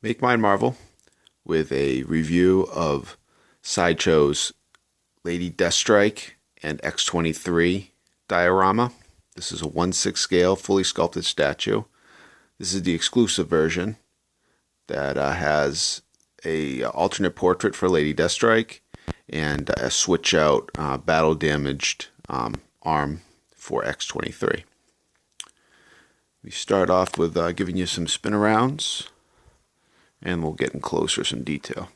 Make Mine Marvel with a review of Sideshow's Lady Deathstrike and X-23 diorama. This is a 1/6 scale, fully sculpted statue. This is the exclusive version that has a alternate portrait for Lady Deathstrike and a switch out battle damaged arm for X-23. We start off with giving you some spin arounds, and we'll get in closer some detail.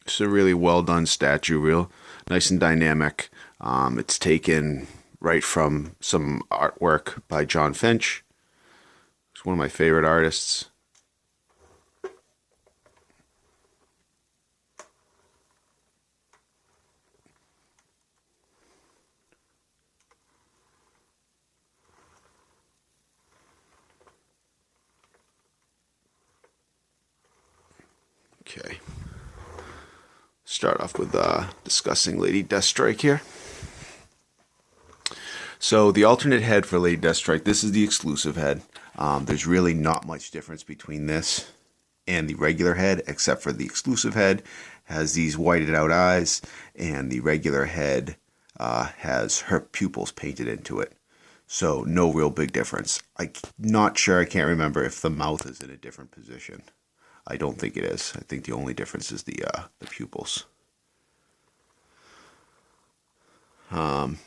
It's a really well done statue, real nice and dynamic. It's taken right from some artwork by John Finch. He's one of my favorite artists. Okay. Start off with discussing Lady Deathstrike here. So the alternate head for Lady Deathstrike, this is the exclusive head. There's really not much difference between this and the regular head, except for the exclusive head has these whited out eyes, and the regular head has her pupils painted into it. So no real big difference. I'm not sure, I can't remember if the mouth is in a different position. I don't think it is. I think the only difference is the pupils. The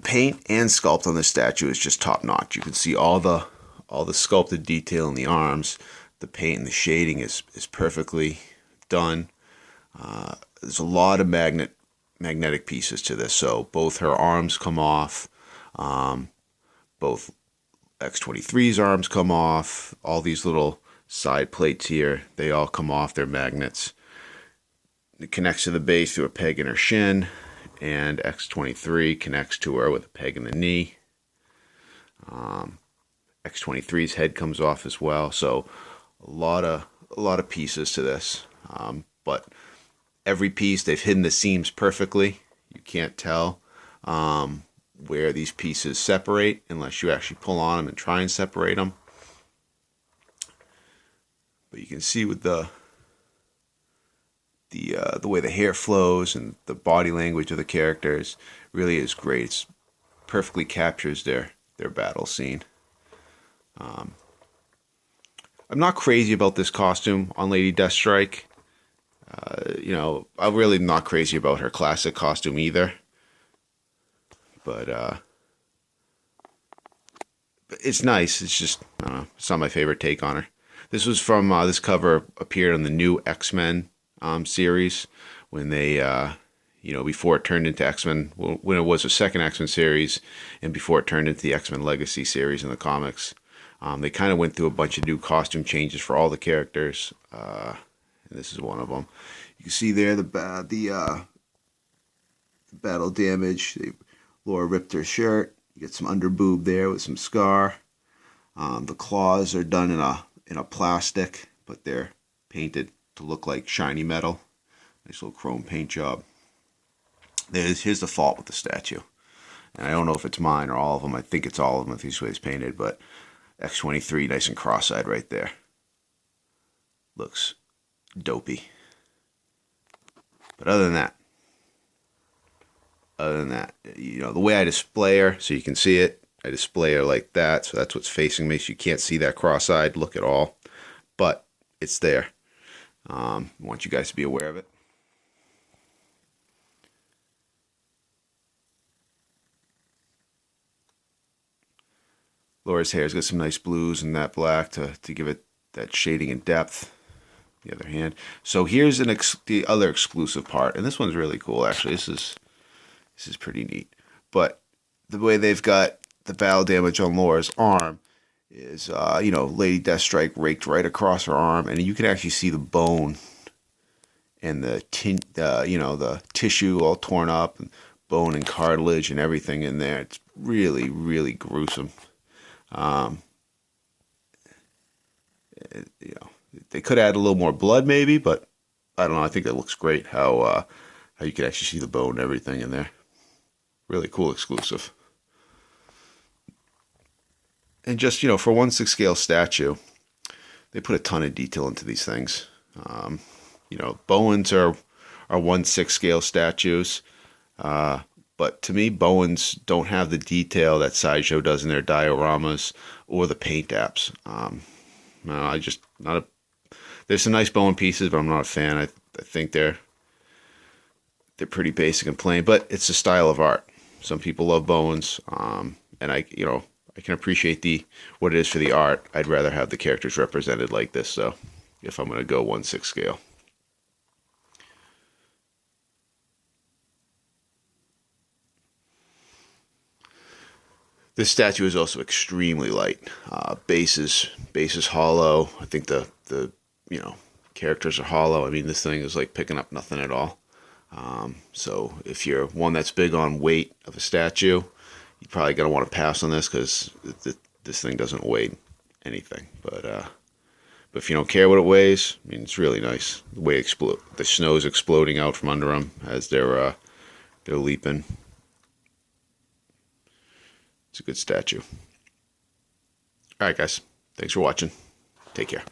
paint and sculpt on this statue is just top notch. You can see all the sculpted detail in the arms. The paint and the shading is perfectly done. There's a lot of magnetic pieces to this. So both her arms come off. Both X-23's arms come off. All these little side plates here, they all come off. They're magnets. It connects to the base through a peg in her shin, and X-23 connects to her with a peg in the knee. X-23's head comes off as well. So a lot of pieces to this, but every piece they've hidden the seams perfectly. You can't tell where these pieces separate unless you actually pull on them and try and separate them. But you can see with the way the hair flows and the body language of the characters really is great. It perfectly captures their battle scene. I'm not crazy about this costume on Lady Deathstrike. I'm really not crazy about her classic costume either. But it's nice. It's just, I don't know, it's not my favorite take on her. This was from, this cover appeared on the new X-Men series when they, before it turned into X-Men, when it was a second X-Men series, and before it turned into the X-Men Legacy series in the comics. They kind of went through a bunch of new costume changes for all the characters, and this is one of them. You can see there the battle damage. Laura ripped her shirt. You get some under boob there with some scar. The claws are done in a plastic, but they're painted to look like shiny metal. Nice little chrome paint job. Here's the fault with the statue, and I don't know if it's mine or all of them. I think it's all of them if these ways painted, but X-23 nice and cross-eyed right there. Looks dopey. But other than that, the way I display her, so you can see it, I display her like that, so that's what's facing me, so you can't see that cross-eyed look at all, but it's there. I want you guys to be aware of it. Laura's hair's got some nice blues and that black to give it that shading and depth. The other hand. So here's the other exclusive part, and this one's really cool actually. This is pretty neat. But the way they've got the battle damage on Laura's arm is, Lady Deathstrike raked right across her arm, and you can actually see the bone and the tissue all torn up, and bone and cartilage and everything in there. It's really, really gruesome. They could add a little more blood maybe, but I don't know. I think it looks great how you can actually see the bone and everything in there. Really cool exclusive. And just, for 1/6 scale statue, they put a ton of detail into these things. Bowens are 1/6 scale statues. But to me, Bowens don't have the detail that Sideshow does in their dioramas or the paint apps. No, I just not a. There's some nice Bowen pieces, but I'm not a fan. I think they're pretty basic and plain, but it's a style of art. Some people love Bowens, and I can appreciate what it is for the art. I'd rather have the characters represented like this, though, if I'm going to go 1/6 scale. This statue is also extremely light. Base is hollow. I think the characters are hollow. I mean, this thing is like picking up nothing at all. So if you're one that's big on weight of a statue, you're probably gonna want to pass on this because this thing doesn't weigh anything. But if you don't care what it weighs, I mean, it's really nice. The way the snow's exploding out from under them as they're leaping. It's a good statue. All right, guys. Thanks for watching. Take care.